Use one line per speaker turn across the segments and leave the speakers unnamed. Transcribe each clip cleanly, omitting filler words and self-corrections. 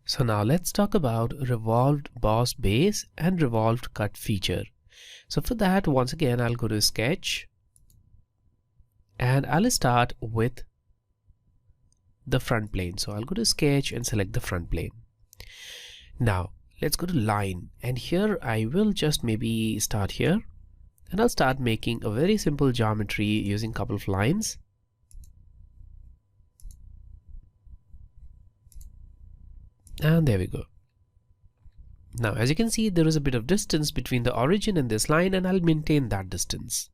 So now let's talk about revolved boss base and revolved cut feature. So for that, once again, I'll go to sketch and I'll start with the front plane. So I'll go to sketch and select the front plane. Now let's go to line, and here I will just maybe start here and I'll start making a very simple geometry using a couple of lines. And there we go. Now, as you can see, there is a bit of distance between the origin and this line, and I'll maintain that distance.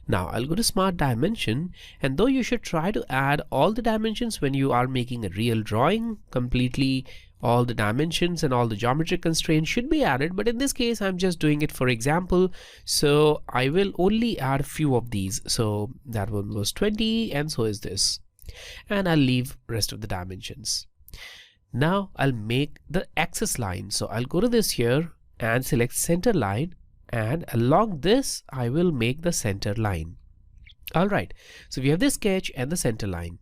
Now, I'll go to Smart Dimension, and though you should try to add all the dimensions when you are making a real drawing, completely all the dimensions and all the geometric constraints should be added, but in this case, I'm just doing it for example, so I will only add a few of these. So that one was 20, and so is this. And I'll leave rest of the dimensions. Now I'll make the axis line. So I'll go to this here and select center line, and along this I will make the center line. Alright, so we have this sketch and the center line.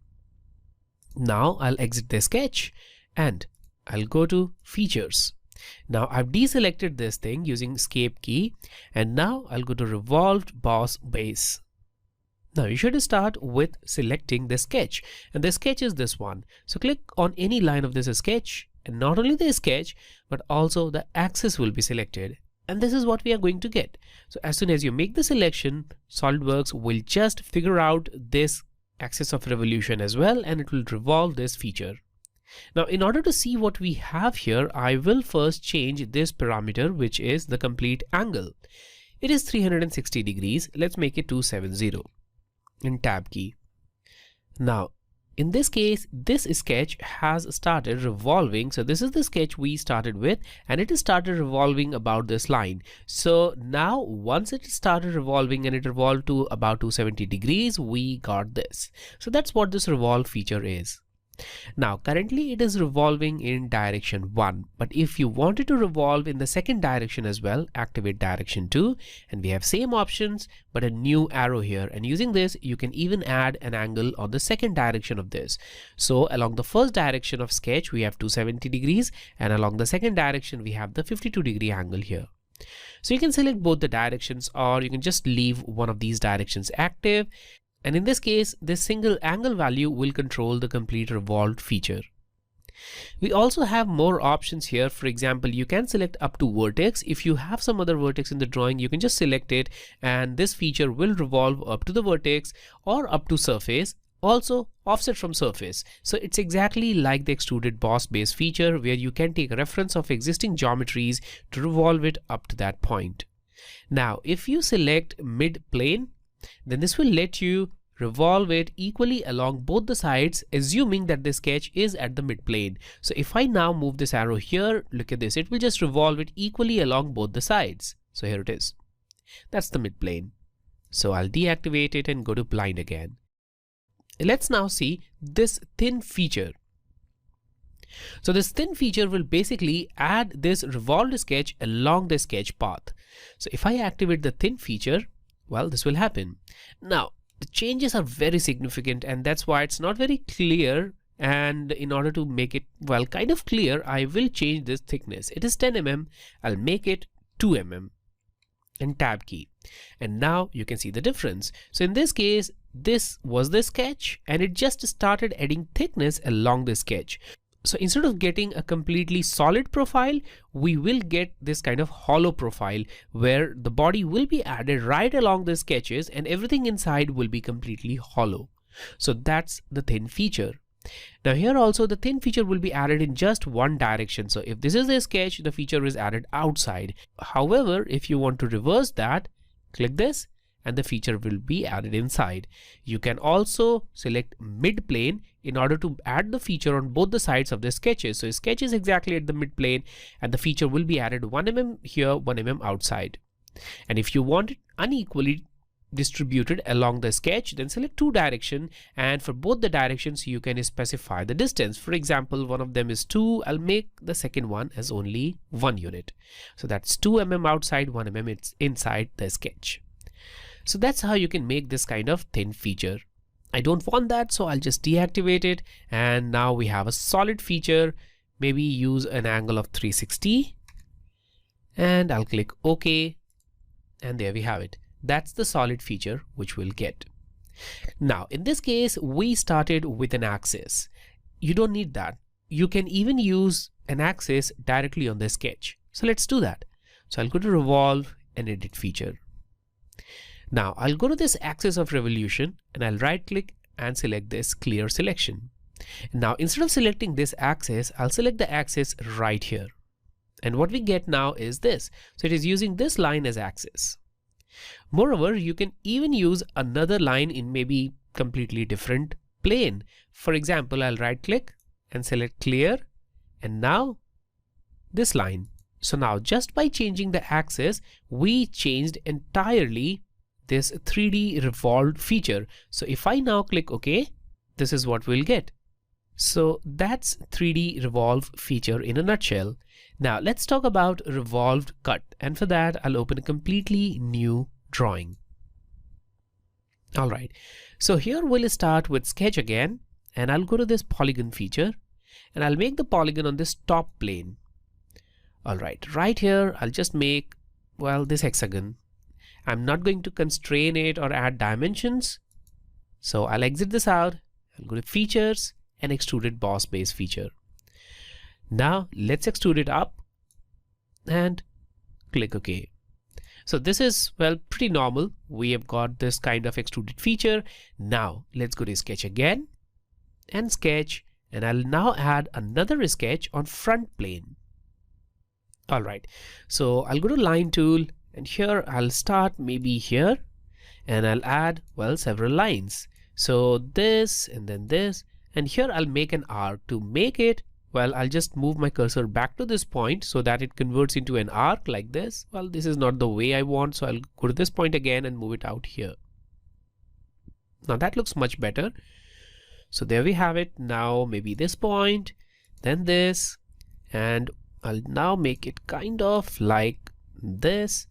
Now I'll exit the sketch and I'll go to features. Now I've deselected this thing using escape key, and now I'll go to revolved boss base. Now you should start with selecting the sketch, and the sketch is this one. So click on any line of this sketch, and not only the sketch but also the axis will be selected, and this is what we are going to get. So as soon as you make the selection, SolidWorks will just figure out this axis of revolution as well, and it will revolve this feature. Now in order to see what we have here, I will first change this parameter, which is the complete angle. It is 360 degrees. Let's make it 270. In tab key. Now in this case, this sketch has started revolving. So this is the sketch we started with, and it has started revolving about this line. So now once it started revolving and it revolved to about 270 degrees, we got this. So that's what this revolve feature is. Now currently it is revolving in direction 1, but if you wanted to revolve in the second direction as well, activate direction 2, and we have same options but a new arrow here, and using this you can even add an angle on the second direction of this. So along the first direction of sketch we have 270 degrees, and along the second direction we have the 52 degree angle here. So you can select both the directions, or you can just leave one of these directions active. And in this case, this single angle value will control the complete revolved feature. We also have more options here. For example, you can select up to vertex. If you have some other vertex in the drawing, you can just select it, and this feature will revolve up to the vertex or up to surface. Also offset from surface. So it's exactly like the extruded boss base feature, where you can take a reference of existing geometries to revolve it up to that point. Now, if you select mid plane, then this will let you revolve it equally along both the sides, assuming that the sketch is at the mid plane. So if I now move this arrow here, look at this, it will just revolve it equally along both the sides. So here it is. That's the mid plane. So I'll deactivate it and go to blind again. Let's now see this thin feature. So this thin feature will basically add this revolved sketch along the sketch path. So if I activate the thin feature, well, this will happen. Now the changes are very significant, and that's why it's not very clear, and in order to make it, well, kind of clear, I will change this thickness. It is 10 mm. I'll make it 2 mm and tab key, and now you can see the difference. So in this case, this was the sketch and it just started adding thickness along the sketch. So instead of getting a completely solid profile, we will get this kind of hollow profile where the body will be added right along the sketches and everything inside will be completely hollow. So that's the thin feature. Now here also the thin feature will be added in just one direction. So if this is a sketch, the feature is added outside. However, if you want to reverse that, click this and the feature will be added inside. You can also select mid plane in order to add the feature on both the sides of the sketches. So sketch is exactly at the mid plane and the feature will be added 1 mm here, 1 mm outside. And if you want it unequally distributed along the sketch, then select 2 direction, and for both the directions you can specify the distance. For example, one of them is 2. I'll make the second one as only 1 unit. So that's 2 mm outside, 1 mm it's inside the sketch. So that's how you can make this kind of thin feature. I don't want that, so I'll just deactivate it, and now we have a solid feature maybe use an angle of 360, and I'll click OK, and there we have it. That's the solid feature which we'll get. Now in this case we started with an axis. You don't need that. You can even use an axis directly on the sketch. So let's do that. So I'll go to revolve and edit feature. Now I'll go to this axis of revolution and I'll right click and select this clear selection. Now instead of selecting this axis, I'll select the axis right here. And what we get now is this. So it is using this line as axis. Moreover, you can even use another line in maybe completely different plane. For example, I'll right click and select clear, and now this line. So now just by changing the axis, we changed entirely this 3D revolved feature. So if I now click OK, this is what we'll get. So that's 3D revolve feature in a nutshell. Now let's talk about revolved cut, and for that I'll open a completely new drawing. Alright, so here we'll start with sketch again, and I'll go to this polygon feature and I'll make the polygon on this top plane. Alright, right here I'll just make, well, this hexagon. I'm not going to constrain it or add dimensions, so I'll exit this out. I'll go to features and extruded boss base feature. Now let's extrude it up and click OK. So this is, well, pretty normal. We have got this kind of extruded feature. Now let's go to sketch again and sketch, and I'll now add another sketch on front plane. Alright, so I'll go to line tool, and here I'll start maybe here, and I'll add, well, several lines. So this and then this, and here I'll make an arc. To make it, well, I'll just move my cursor back to this point so that it converts into an arc like this. Well, this is not the way I want, so I'll go to this point again and move it out here. Now that looks much better. So there we have it. Now maybe this point, then this, and I'll now make it kind of like this,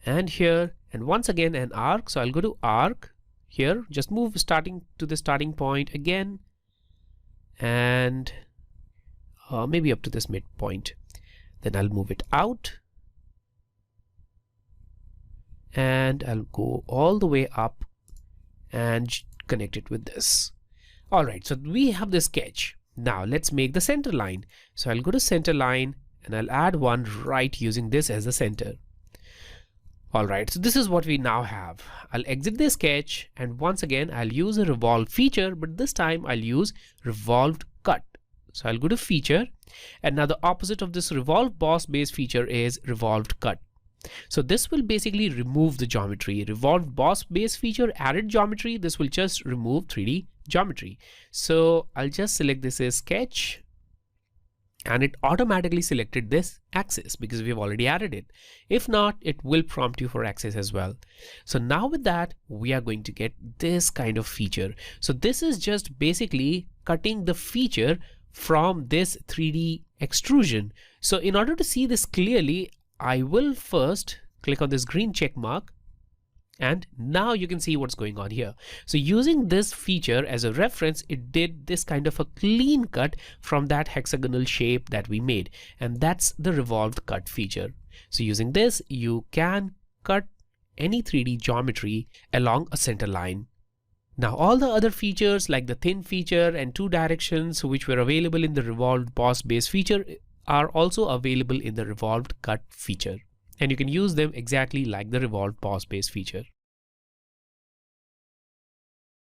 and here, and once again an arc. So I'll go to arc here, just move starting to the starting point again, and maybe up to this midpoint. Then I'll move it out, and I'll go all the way up and connect it with this. Alright, so we have the sketch. Now let's make the center line. So I'll go to center line and I'll add one right using this as the center. Alright, so this is what we now have. I'll exit the sketch, and once again I'll use a revolve feature, but this time I'll use revolved cut. So I'll go to feature, and now the opposite of this revolve boss base feature is revolved cut. So this will basically remove the geometry. Revolved boss base feature added geometry. This will just remove 3D geometry. So I'll just select this as sketch, and it automatically selected this axis because we've already added it. If not, it will prompt you for axis as well. So now with that, we are going to get this kind of feature. So this is just basically cutting the feature from this 3D extrusion. So in order to see this clearly, I will first click on this green check mark, and now you can see what's going on here. So using this feature as a reference, it did this kind of a clean cut from that hexagonal shape that we made, and that's the revolved cut feature. So using this, you can cut any 3D geometry along a center line. Now all the other features like the thin feature and two directions, which were available in the revolved boss base feature, are also available in the revolved cut feature, and you can use them exactly like the revolved boss base feature.